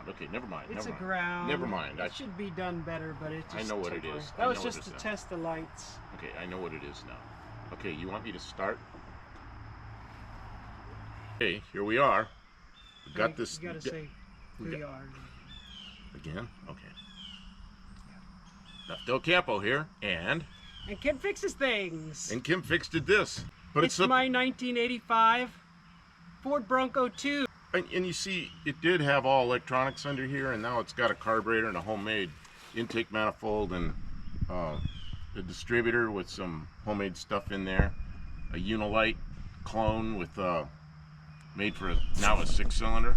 Okay, never mind. It's never a mind. ground. Never mind. It should be done better, but it just I know what it temporary. is. That was just to test the lights. Okay, I know what it is now. Okay, you want me to start? Okay, here we are. We got this. You gotta say who you are. Again? Okay. Left Del Campo here, and Kim fixes things. And Kim fixed this. But it's my 1985 Ford Bronco 2. And you see, it did have all electronics under here, and now it's got a carburetor and a homemade intake manifold and a distributor with some homemade stuff in there. A Unilite clone with made for now a 6-cylinder.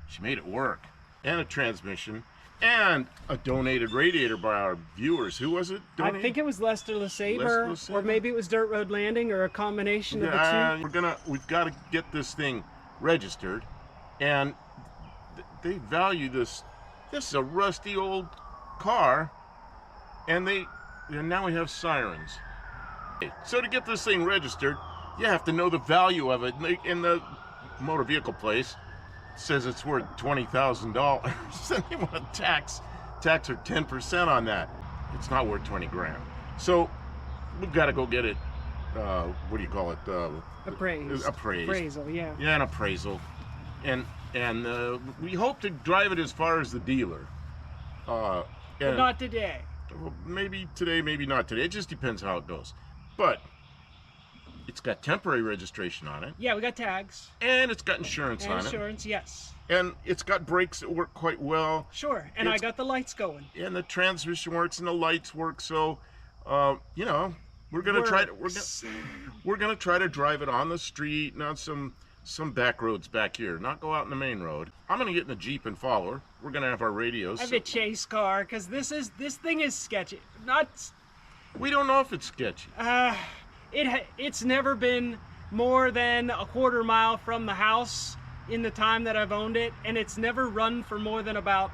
She made it work. And a transmission. And a donated radiator by our viewers. Who was it? Donated? I think it was Lester LeSabre, or maybe it was Dirt Road Landing, or a combination of the two. We've got to get this thing registered, and they value this. This is a rusty old car, and now we have sirens. So to get this thing registered, you have to know the value of it. In the motor vehicle place, says it's worth $20,000. They want to tax her 10% on that. It's not worth 20 grand. So we've got to go get it. What do you call it? Appraised. Appraisal, yeah. Yeah, an appraisal, and we hope to drive it as far as the dealer. But not today. Maybe today, maybe not today. It just depends how it goes. But it's got temporary registration on it. Yeah, we got tags. And it's got insurance on it. Insurance, yes. And it's got brakes that work quite well. Sure, and I got the lights going. And the transmission works and the lights work. So, you know, we're gonna try to drive it on the street and on some back roads back here. Not go out in the main road. I'm gonna get in the Jeep and follow her. We're gonna have our radios. I have a chase car because this thing is sketchy. We don't know if it's sketchy. It's never been more than a quarter mile from the house in the time that I've owned it, and it's never run for more than about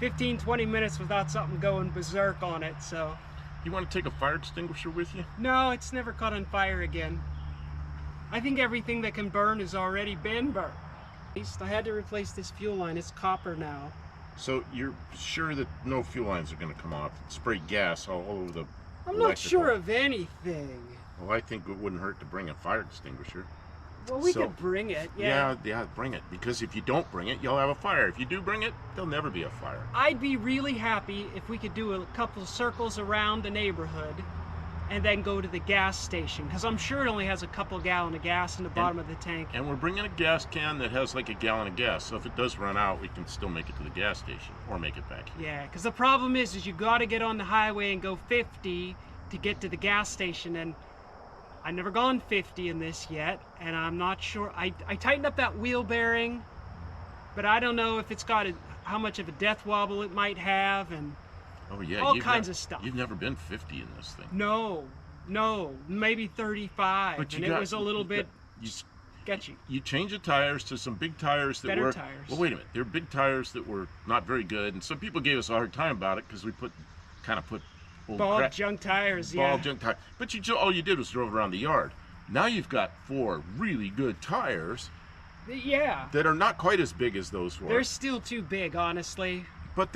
15-20 minutes without something going berserk on it. So you want to take a fire extinguisher with you? No, it's never caught on fire again. I think everything that can burn has already been burned. At least I had to replace this fuel line. It's copper now. So you're sure that no fuel lines are going to come off? Spray gas all over the I'm not sure of anything. Well, I think it wouldn't hurt to bring a fire extinguisher. Well, we could bring it, yeah. Yeah, bring it. Because if you don't bring it, you'll have a fire. If you do bring it, there'll never be a fire. I'd be really happy if we could do a couple of circles around the neighborhood and then go to the gas station, because I'm sure it only has a couple gallon of gas in the bottom of the tank. And we're bringing a gas can that has like a gallon of gas, so if it does run out, we can still make it to the gas station or make it back here. Yeah, because the problem is you got to get on the highway and go 50 to get to the gas station, and I've never gone 50 in this yet, and I'm not sure. I tightened up that wheel bearing, but I don't know if it's got how much of a death wobble it might have, and all kinds of stuff. You've never been 50 in this thing. No, maybe 35, and it was a little bit sketchy. You change the tires to some big tires that were... tires. Well, wait a minute. They're big tires that were not very good, and some people gave us a hard time about it because we kind of put bald junk tires, bald junk tires. But all you did was drove around the yard. Now you've got 4 really good tires. Yeah. That are not quite as big as those were. They're still too big, honestly. But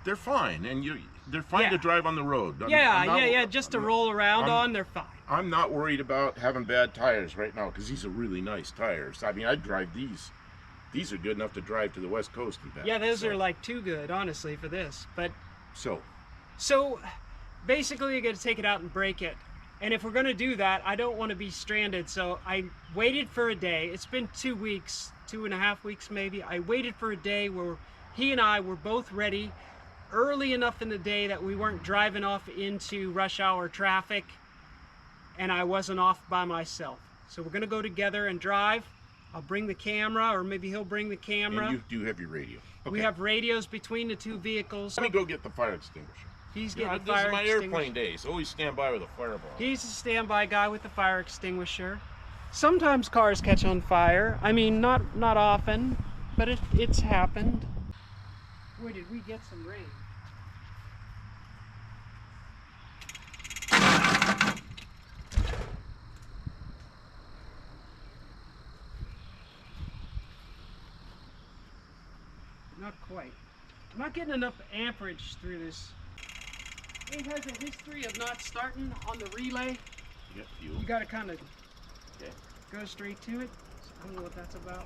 they're fine, and they're fine to drive on the road. Just to roll around on, they're fine. I'm not worried about having bad tires right now because these are really nice tires. I mean, I'd drive these. These are good enough to drive to the West Coast and back. Yeah, those are like too good, honestly, for this. But so basically, you're going to take it out and break it. And if we're going to do that, I don't want to be stranded. So I waited for a day. It's been 2 weeks, 2.5 weeks maybe. I waited for a day where he and I were both ready early enough in the day that we weren't driving off into rush hour traffic, and I wasn't off by myself. So we're going to go together and drive. I'll bring the camera, or maybe he'll bring the camera. And you do have your radio. Okay. We have radios between the 2 vehicles. Let me go get the fire extinguisher. He's getting the fire extinguisher. This is my airplane days. Always stand by with a fireball. He's a standby guy with the fire extinguisher. Sometimes cars catch on fire. I mean, not often, but it's happened. Boy, did we get some rain. Not quite. I'm not getting enough amperage through this. It has a history of not starting on the relay. You got fuel. You gotta kind of Okay. go straight to it. So I don't know what that's about.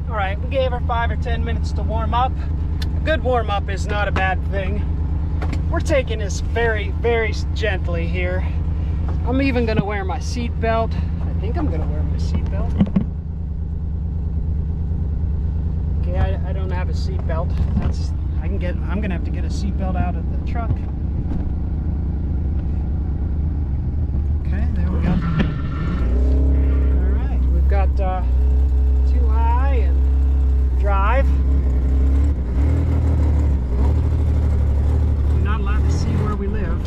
All right, we gave her 5 or 10 minutes to warm up. A good warm up is not a bad thing. We're taking this very, very gently here. I'm even gonna wear my seat belt. I think I'm gonna wear my seat belt. Okay, I don't have a seat belt. I'm gonna have to get a seat belt out of the truck. Okay, there we go. All right, we've got too high and drive. You're not allowed to see where we live.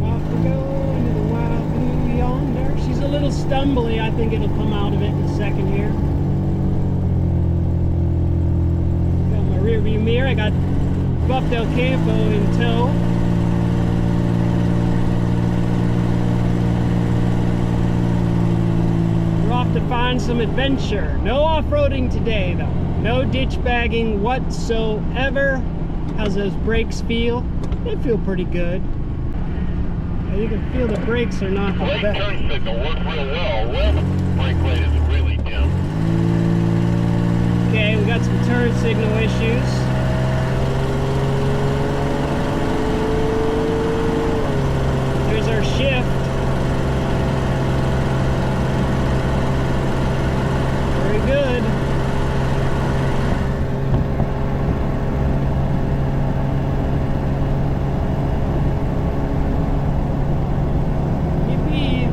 Off we go into the wild blue yonder. She's a little stumbly. I think it'll come out of it in a second here. Got my rear view mirror. I got Buff Del Campo in tow. We're off to find some adventure. No off-roading today though. No ditch bagging whatsoever. How's those brakes feel? They feel pretty good. Yeah, you can feel the brakes are not the Late best. turn signal worked real well. Well, the brake light is really dim. Okay, we got some turn signal issues. There's our shift. Very good. Yippee.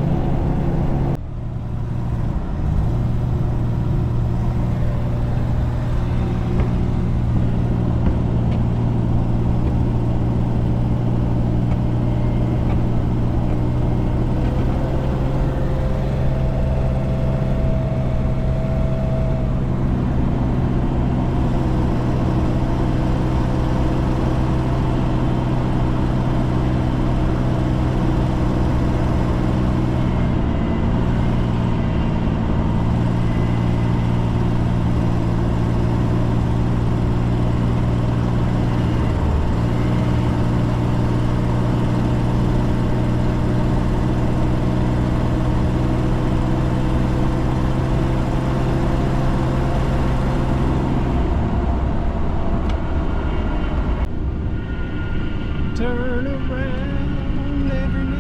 Turn around, never knew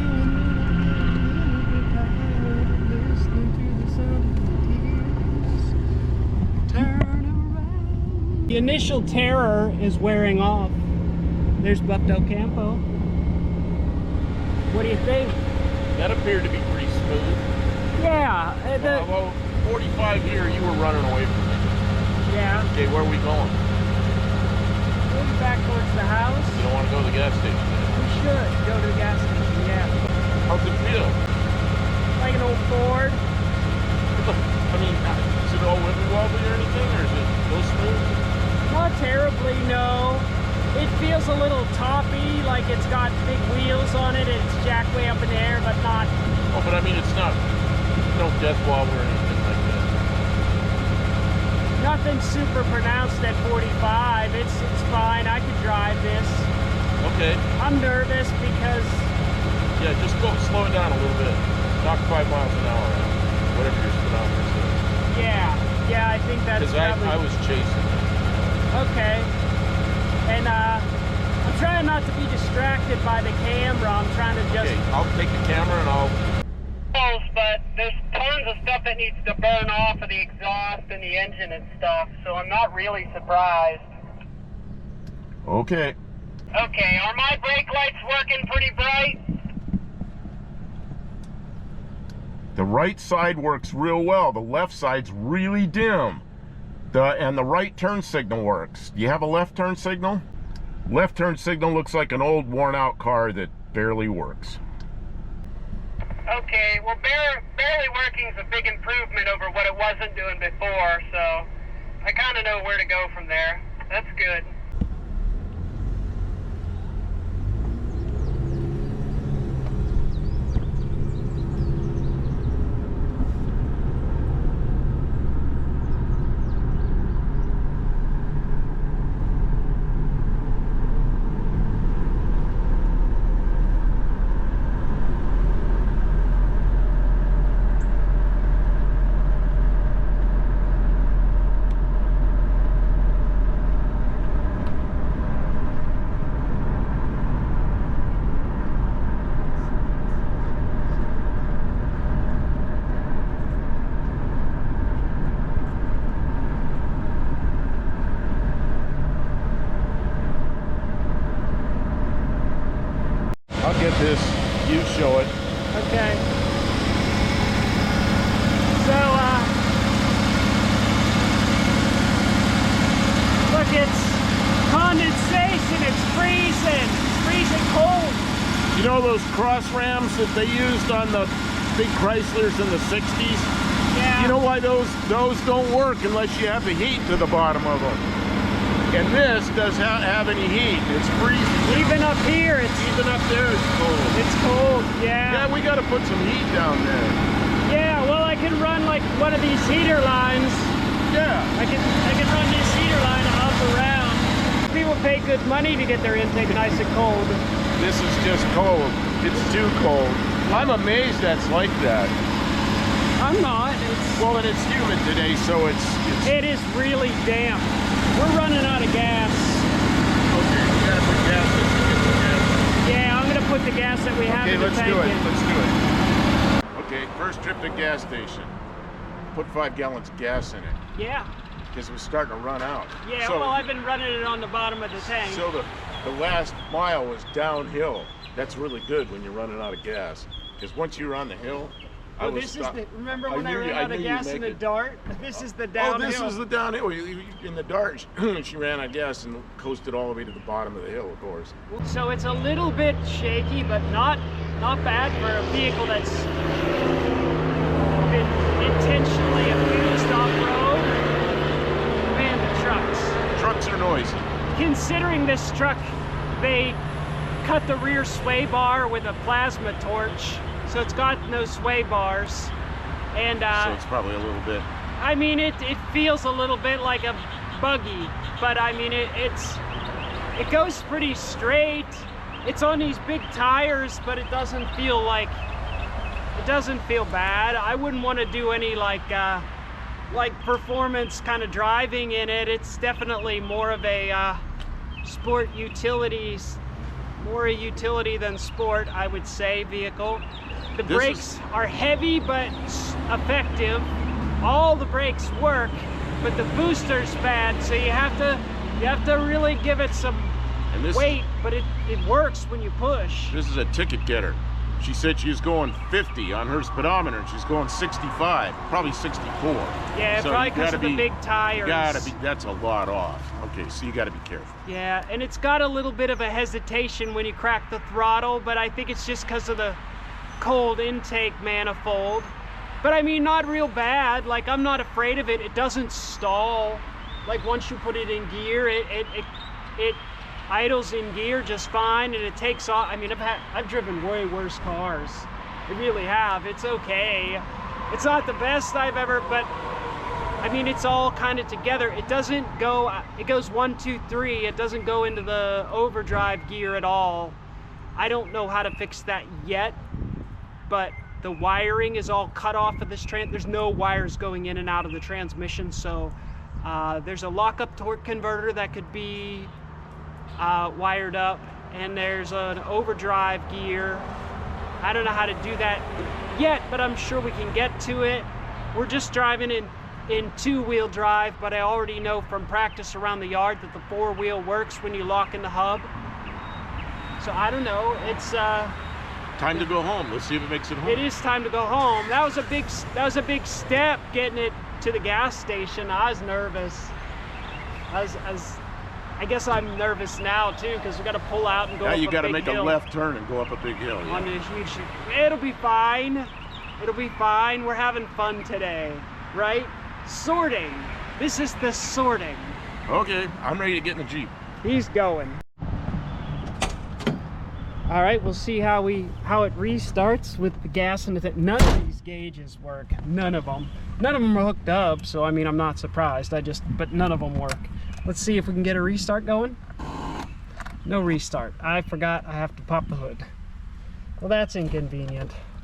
listening to the sound of tears. Turn around. The initial terror is wearing off. There's Buff Del Campo. What do you think? That appeared to be pretty smooth. Yeah. Well, 45 here, you were running away from me. Yeah. Okay, where are we going? Maybe back towards the house. You don't want to go to the gas station then? We should go to the gas station, yeah. How's it feel? Like an old Ford. I mean, is it all wibbly wobbly or anything, or is it real smooth? Not terribly, no. It feels a little toppy, like it's got big wheels on it and it's jacked way up in the air, but not. Oh, but I mean, it's not no death wobble or anything like that. Nothing super pronounced at 45. It's fine. I could drive this. Okay. I'm nervous because Yeah, just slow it down a little bit. Knock 5 miles an hour out. Whatever your speedometer says. yeah, I think that's Because probably I was chasing it. okay. And I'm trying not to be distracted by the camera. I'm trying to just Okay, I'll take the camera and I'll... Close, but there's tons of stuff that needs to burn off of the exhaust and the engine and stuff, so I'm not really surprised. Okay. Okay, are my brake lights working pretty bright? The right side works real well. The left side's really dim. And the right turn signal works. Do you have a left turn signal? Left turn signal looks like an old worn out car that barely works. Okay, well, barely working is a big improvement over what it wasn't doing before, so I kind of know where to go from there. That's good. I'll get this. You show it. Okay. So, look, it's condensation. It's freezing. It's freezing cold. You know those cross rams that they used on the big Chryslers in the 60s? Yeah. You know why those don't work unless you have the heat to the bottom of them. And this doesn't have any heat. It's freezing. Even up here, Even up there, it's cold. it's cold. Yeah. Yeah, we got to put some heat down there. Yeah. Well, I can run like one of these heater lines. Yeah. I can run this heater line up around. People pay good money to get their intake nice and cold. This is just cold. It's too cold. I'm amazed that's like that. I'm not. Well, and it's humid today, so It is really damp. We're running out of gas. Okay, you gotta put gas in to get the gas. Yeah, I'm gonna put the gas that we have Okay, in the let's tank do it. in. Let's do it. Okay, first trip to gas station. Put 5 gallons of gas in it Yeah. because it was starting to run out. Yeah, So, well, I've been running it on the bottom of the tank. So the last mile was downhill. That's really good when you're running out of gas because once you're on the hill, I Well, was this stuck. is the, remember when I knew ran you- out knew of you'd gas make in the it. dart? This is the Oh, downhill. this is the downhill. In the dart, she ran out of gas and coasted all the way to the bottom of the hill, of course. So it's a little bit shaky, but not bad for a vehicle that's been intentionally abused off-road. Man, the trucks. Trucks are noisy. Considering this truck, they cut the rear sway bar with a plasma torch, so it's got no sway bars. And So it's probably a little bit. I mean, it feels a little bit like a buggy, but I mean, it goes pretty straight. It's on these big tires, but it doesn't feel bad. I wouldn't want to do any like performance kind of driving in it. It's definitely more of a sport utilities, more a utility than sport, I would say, vehicle. The brakes are heavy but effective. All the brakes work, but the booster's bad, so you have to really give it some weight, but it works when you push. This is a ticket getter. She said she was going 50 on her speedometer, and she's going 65, probably 64. Yeah, so probably because of the big tires. That's a lot off. Okay, so you gotta be careful. Yeah, and it's got a little bit of a hesitation when you crack the throttle, but I think it's just because of the cold intake manifold. But I mean, not real bad. Like, I'm not afraid of it. It doesn't stall. Like, once you put it in gear, it idles in gear just fine, and it takes off. I mean, I've driven way worse cars. I really have. It's okay. It's not the best I've ever, but I mean, it's all kind of together. It doesn't go, it goes 1, 2, 3. It doesn't go into the overdrive gear at all. I don't know how to fix that yet, but the wiring is all cut off of this there's no wires going in and out of the transmission, so there's a lockup torque converter that could be wired up, and there's an overdrive gear. I don't know how to do that yet, but I'm sure we can get to it. We're just driving in two-wheel drive, but I already know from practice around the yard that the 4-wheel works when you lock in the hub. So I don't know, it's Time to go home. Let's see if it makes it home. it is time to go home. That was a big step getting it to the gas station. I was nervous. I I guess I'm nervous now too because we got to pull out and go Now up you a got to big make hill. a left turn and go up a big hill. On Yeah. a huge. It'll be fine. It'll be fine. We're having fun today, right? Sorting. This is the sorting. Okay, I'm ready to get in the Jeep. He's going. All right, we'll see how it restarts with the gas in it. None of these gauges work. None of them. None of them are hooked up, so I mean, I'm not surprised. But none of them work. Let's see if we can get a restart going. No restart. I forgot I have to pop the hood. Well, that's inconvenient.